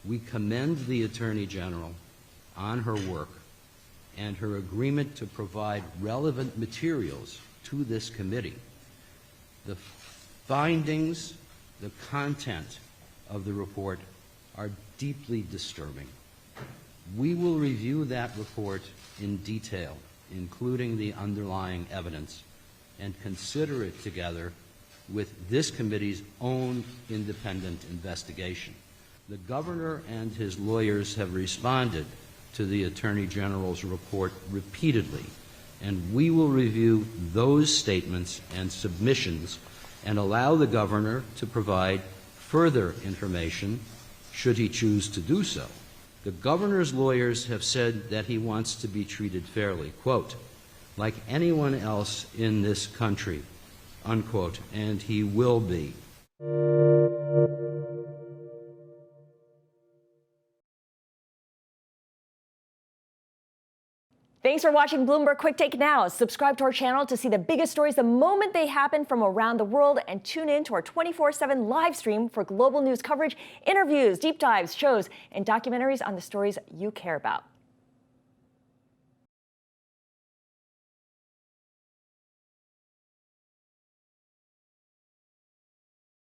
We commend the Attorney General on her work and her agreement to provide relevant materials to this committee. The findings, the content of the report are deeply disturbing. We will review that report in detail, including the underlying evidence, and consider it together with this committee's own independent investigation. The governor and his lawyers have responded to the Attorney General's report repeatedly, and we will review those statements and submissions and allow the governor to provide further information should he choose to do so. The governor's lawyers have said that he wants to be treated fairly, quote, like anyone else in this country, unquote, and he will be. Thanks for watching Bloomberg Quick Take Now. Subscribe to our channel to see the biggest stories the moment they happen from around the world, and tune in to our 24/7 live stream for global news coverage, interviews, deep dives, shows, and documentaries on the stories you care about.